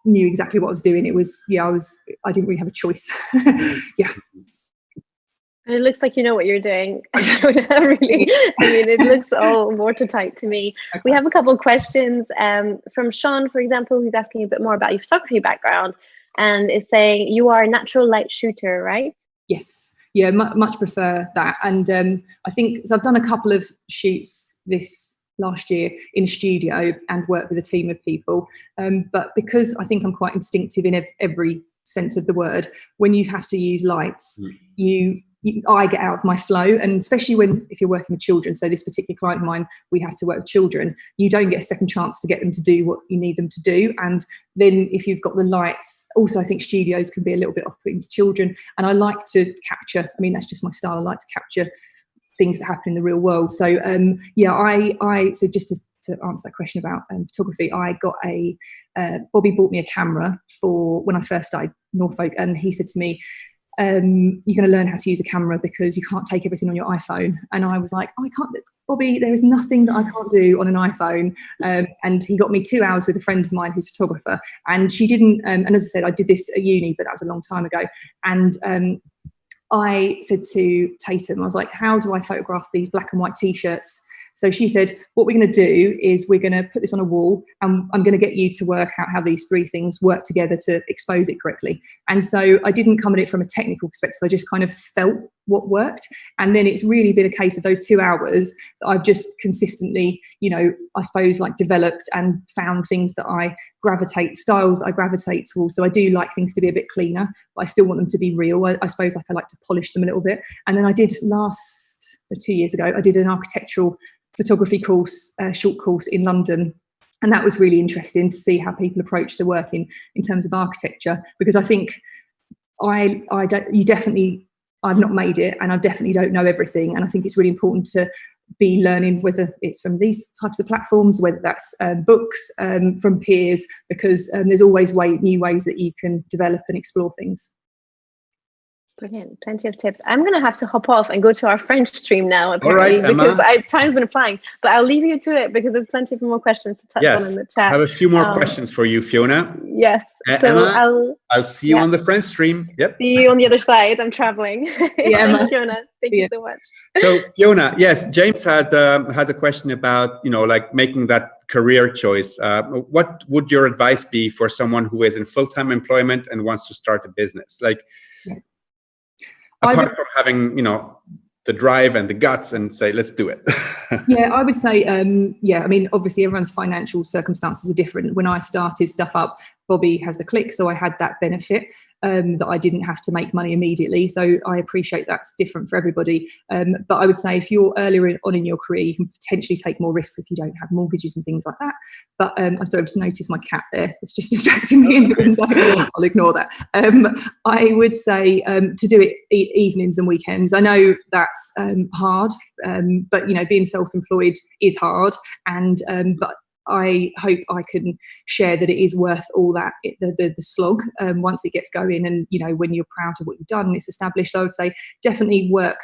knew exactly what I was doing. It was, I didn't really have a choice. And it looks like you know what you're doing. I don't really. I mean, it looks all watertight to me. Okay. We have a couple of questions from Sean, for example, who's asking a bit more about your photography background, and is saying you are a natural light shooter, right? Yes. Yeah, much prefer that. And I think, so I've done a couple of shoots this last year in a studio and worked with a team of people. But because I think I'm quite instinctive in every sense of the word, when you have to use lights, I get out of my flow, and especially if you're working with children. So this particular client of mine, we have to work with children. You don't get a second chance to get them to do what you need them to do. And then if you've got the lights, also I think studios can be a little bit off-putting to children. And I like to capture, I mean, that's just my style. I like to capture things that happen in the real world. So so just to answer that question about photography, I got Bobby bought me a camera for when I first started Norfolk, and he said to me, you're going to learn how to use a camera because you can't take everything on your iPhone. And I was like, I can't, Bobby, there is nothing that I can't do on an iPhone. And he got me 2 hours with a friend of mine who's a photographer, and she didn't, and as I said, I did this at uni, but that was a long time ago. And I said to Tatum, I was like, how do I photograph these black and white t-shirts So she said, what we're going to do is we're going to put this on a wall, and I'm going to get you to work out how these three things work together to expose it correctly. And so I didn't come at it from a technical perspective. I just kind of felt what worked. And then it's really been a case of those 2 hours that I've just consistently, you know, I suppose like developed and found things that I gravitate, styles that I gravitate towards. So I do like things to be a bit cleaner, but I still want them to be real. I suppose like I like to polish them a little bit. And then I did 2 years ago, I did an architectural photography course, short course in London. And that was really interesting to see how people approach the work in terms of architecture, because I think I've not made it, and I definitely don't know everything. And I think it's really important to be learning, whether it's from these types of platforms, whether that's books, from peers, because there's always new ways that you can develop and explore things. Brilliant, plenty of tips. I'm going to have to hop off and go to our French stream now, apparently, right, because time's been flying. But I'll leave you to it because there's plenty of more questions to touch on in the chat. I have a few more questions for you, Fiona. Yes. So Emma, I'll see you on the French stream. Yep. See you on the other side. I'm traveling. Yeah, thanks, Fiona. Thank you so much. So Fiona, yes, James has a question about, you know, like making that career choice. What would your advice be for someone who is in full-time employment and wants to start a business? Like, apart from having, you know, the drive and the guts and say, let's do it. Yeah, I would say, I mean, obviously everyone's financial circumstances are different. When I started stuff up, Bobby has the click, so I had that benefit that I didn't have to make money immediately. So I appreciate that's different for everybody. But I would say if you're earlier on in your career, you can potentially take more risks if you don't have mortgages and things like that. But I'm sorry, I've just noticed my cat there. It's just distracting me in the window. I'll ignore that. I would say to do it evenings and weekends. I know that's hard, but, you know, being self-employed is hard. And but I hope I can share that it is worth all that, the slog, once it gets going, and, you know, when you're proud of what you've done and it's established. So I would say definitely work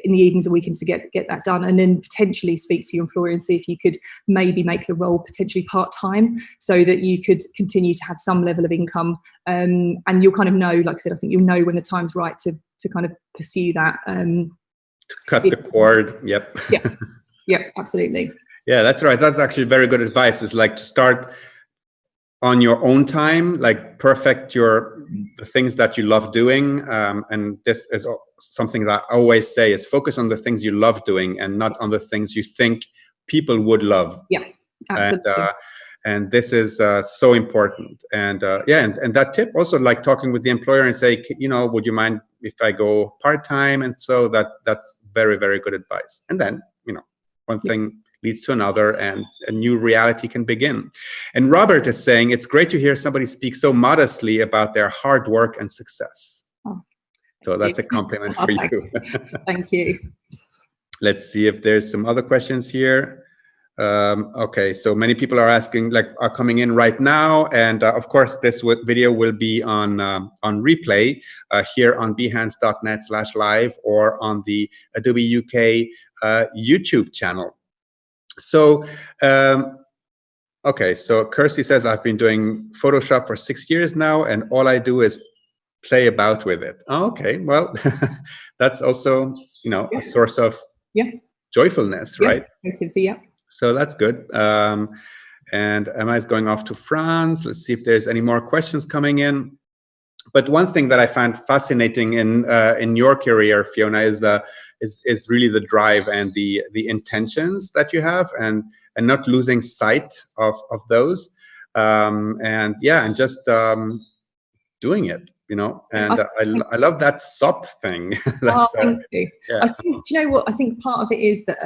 in the evenings and weekends to get that done, and then potentially speak to your employer and see if you could maybe make the role potentially part-time, so that you could continue to have some level of income, and you'll kind of know, like I said, I think you'll know when the time's right to kind of pursue that. Cut the cord. Yep. Yeah, absolutely. Yeah, that's right. That's actually very good advice. Is like to start on your own time, like perfect the things that you love doing. And this is something that I always say is focus on the things you love doing and not on the things you think people would love. Yeah, absolutely. And this is so important. And and that tip also, like talking with the employer and say, you know, would you mind if I go part-time? And so that's very, very good advice. And then, you know, one thing leads to another and a new reality can begin. And Robert is saying, it's great to hear somebody speak so modestly about their hard work and success. So that's a compliment for you. Thank you. Let's see if there's some other questions here. Okay, so many people are asking, are coming in right now, and of course this video will be on replay here on behance.net/live or on the Adobe UK YouTube channel. So okay, so Kirsty says, I've been doing Photoshop for 6 years now, and all I do is play about with it. Oh, okay, well, that's also, you know, a source of joyfulness, right? Creativity, yeah. So that's good. And Emma is going off to France. Let's see if there's any more questions coming in. But one thing that I find fascinating in your career, Fiona, is really the drive and the intentions that you have, and not losing sight of those. And just doing it, you know. And I love that SOP thing. Thank you. Yeah. I think, do you know what? I think part of it is that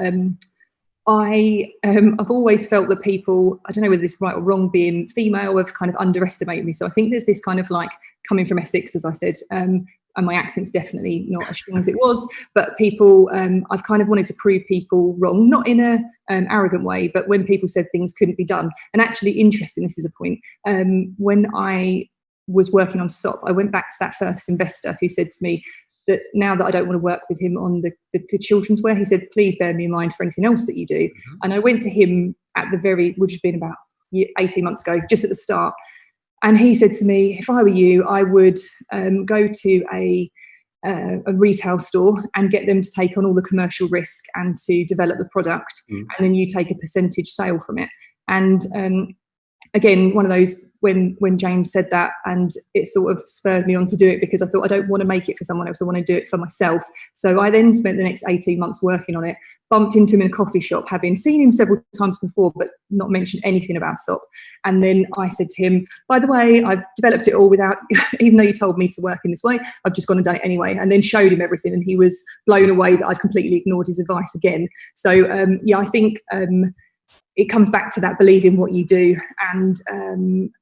I've always felt that people, I don't know whether this is right or wrong, being female, have kind of underestimated me. So I think there's this kind of, like, coming from Essex, as I said, and my accent's definitely not as strong as it was, but people, I've kind of wanted to prove people wrong, not in a arrogant way, but when people said things couldn't be done. And actually, interesting, this is a point, when I was working on SOP, I went back to that first investor who said to me that now that I don't want to work with him on the children's wear, he said, please bear me in mind for anything else that you do. Mm-hmm. And I went to him at which has been about 18 months ago, just at the start. And he said to me, if I were you, I would go to a a retail store and get them to take on all the commercial risk and to develop the product, and then you take a percentage sale from it. And again, one of those, when James said that, and it sort of spurred me on to do it, because I thought, I don't want to make it for someone else, I want to do it for myself. So I then spent the next 18 months working on it, bumped into him in a coffee shop, having seen him several times before, but not mentioned anything about SOP. And then I said to him, by the way, I've developed it all without, even though you told me to work in this way, I've just gone and done it anyway. And then showed him everything, and he was blown away that I'd completely ignored his advice again. So yeah, I think it comes back to that believe in what you do, and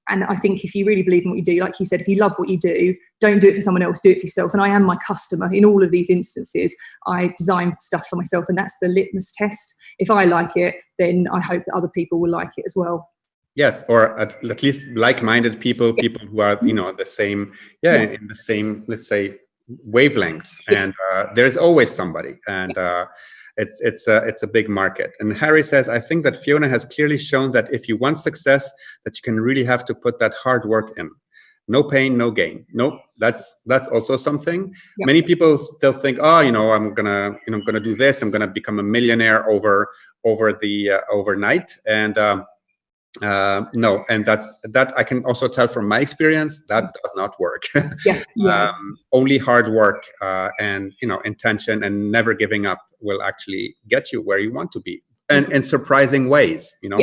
I think if you really believe in what you do, like you said, if you love what you do, don't do it for someone else, do it for yourself. And I am my customer in all of these instances. I design stuff for myself, and that's the litmus test. If I like it, then I hope that other people will like it as well. Yes, or at least like-minded people, people who are, you know, the same, in the same, let's say, wavelength. Yes. And there's always somebody, and it's a big market. And Harry says, I think that Fiona has clearly shown that if you want success, that you can really have to put that hard work in. No pain, no gain. Nope, that's also something. Yep. Many people still think, oh, you know, I'm gonna do this. I'm gonna become a millionaire overnight. And no, and that I can also tell from my experience, that does not work. Only hard work and, you know, intention and never giving up will actually get you where you want to be, and in surprising ways. You know,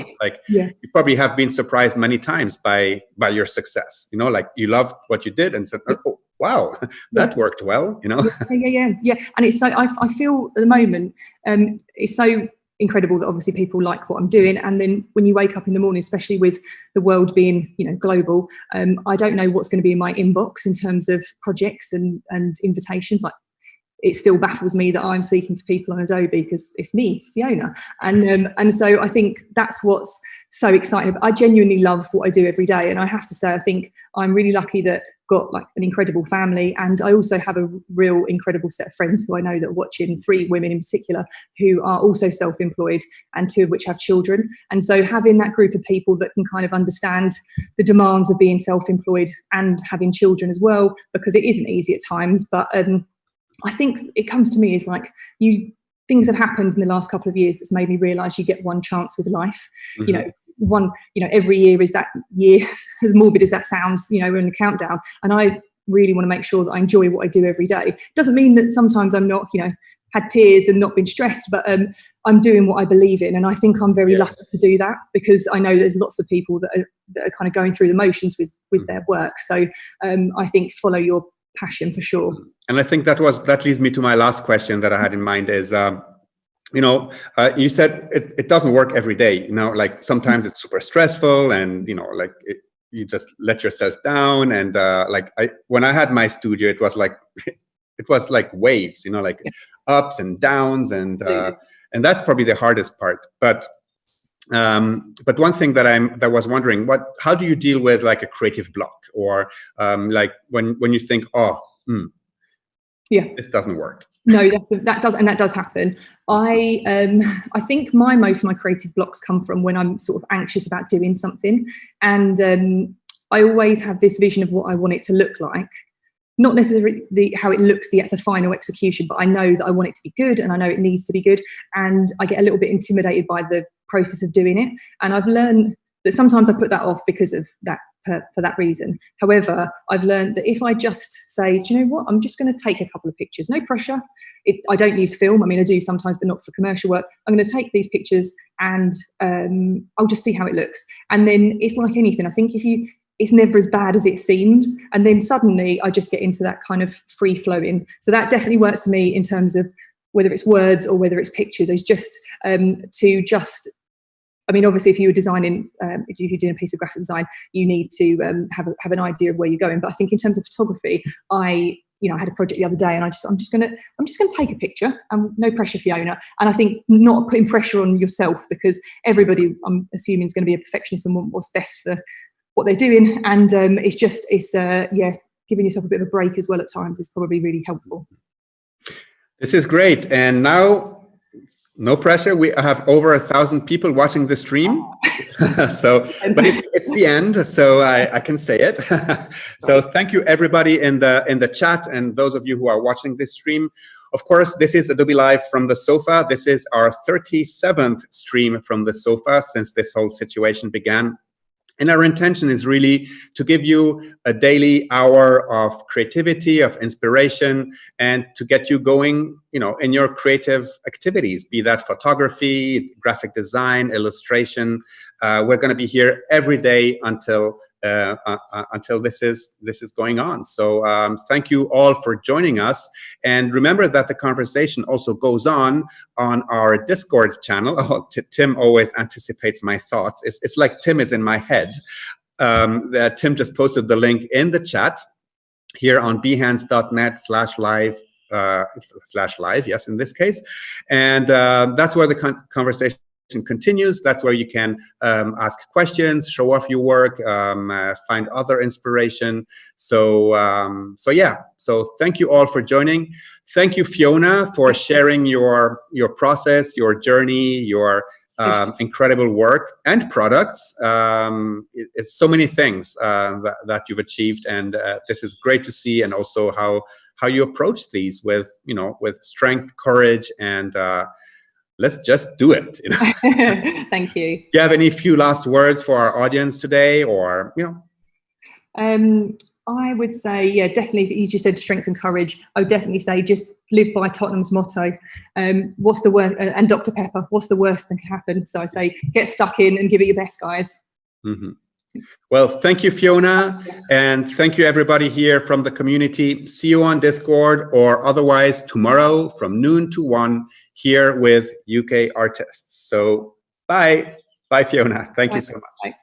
you probably have been surprised many times by your success. You know, like you loved what you did and said, oh wow, that worked well. You know. Yeah. And it's so I feel at the moment it's so incredible that obviously people like what I'm doing, and then when you wake up in the morning, especially with the world being, you know, global, I don't know what's going to be in my inbox in terms of projects and invitations. Like, it still baffles me that I'm speaking to people on Adobe, because it's me, it's Fiona, and so I think that's what's so exciting. I genuinely love what I do every day, and I have to say, I think I'm really lucky that I've got like an incredible family, and I also have a real incredible set of friends who I know that are watching, 3 women in particular who are also self-employed, and 2 of which have children. And so having that group of people that can kind of understand the demands of being self-employed and having children as well, because it isn't easy at times, but I think it comes to me as like, things have happened in the last couple of years that's made me realise you get one chance with life. You know, every year is that year, as morbid as that sounds, you know, we're in the countdown, and I really want to make sure that I enjoy what I do every day. Doesn't mean that sometimes I'm not, you know, had tears and not been stressed, but I'm doing what I believe in, and I think I'm very lucky to do that, because I know there's lots of people that are kind of going through the motions with their work. So I think follow your passion for sure. And I think that leads me to my last question that I had in mind is, you know, you said it doesn't work every day, you know, like sometimes it's super stressful, and, you know, like you just let yourself down. And when I had my studio, it was like waves, you know, like ups and downs, and that's probably the hardest part. But one thing that I was wondering, how do you deal with like a creative block, or like when you think, this doesn't work? No, that does happen. I think most of my creative blocks come from when I'm sort of anxious about doing something, and I always have this vision of what I want it to look like. Not necessarily how it looks the final execution, but I know that I want it to be good, and I know it needs to be good, and I get a little bit intimidated by the process of doing it. And I've learned that sometimes I put that off because of that, for that reason. However, I've learned that if I just say, do you know what, I'm just going to take a couple of pictures, no pressure. I don't use film. I mean, I do sometimes, but not for commercial work. I'm going to take these pictures, and I'll just see how it looks. And then it's like anything. I think it's never as bad as it seems. And then suddenly I just get into that kind of free flowing. So that definitely works for me in terms of whether it's words or whether it's pictures. It's just I mean, obviously, if you were designing, if you're doing a piece of graphic design, you need to have an idea of where you're going. But I think in terms of photography, I had a project the other day, and I'm just gonna take a picture. No pressure, Fiona. And I think not putting pressure on yourself, because everybody, I'm assuming, is going to be a perfectionist and want what's best for what they're doing. And giving yourself a bit of a break as well at times is probably really helpful. This is great. And now No pressure. We have over 1,000 people watching the stream. So, but it's the end, so I can say it. So thank you everybody in the chat and those of you who are watching this stream. Of course, this is Adobe Live from the sofa. This is our 37th stream from the sofa since this whole situation began. And our intention is really to give you a daily hour of creativity, of inspiration, and to get you going, you know, in your creative activities, be that photography, graphic design, illustration. We're going to be here every day until this is going on. So thank you all for joining us, and remember that the conversation also goes on our Discord channel. Oh, Tim always anticipates my thoughts. It's like Tim is in my head. Tim just posted the link in the chat here on behance.net/live, yes, in this case, and that's where the conversation continues. That's where you can ask questions, show off your work, find other inspiration. So yeah, so thank you all for joining. Thank you, Fiona, for sharing your process, your journey, your incredible work and products. It's so many things that you've achieved, and this is great to see, and also how you approach these with, you know, with strength, courage, and let's just do it. You know? Thank you. Do you have any few last words for our audience today, or, you know? I would say, yeah, definitely. You just said strength and courage. I would definitely say just live by Tottenham's motto. What's the worst? And Dr. Pepper. What's the worst that can happen? So I say, get stuck in and give it your best, guys. Mm-hmm. Well, thank you, Fiona, and thank you everybody here from the community. See you on Discord, or otherwise tomorrow from noon to 1 here with UK artists. So bye, Fiona. Thank you so much. Bye.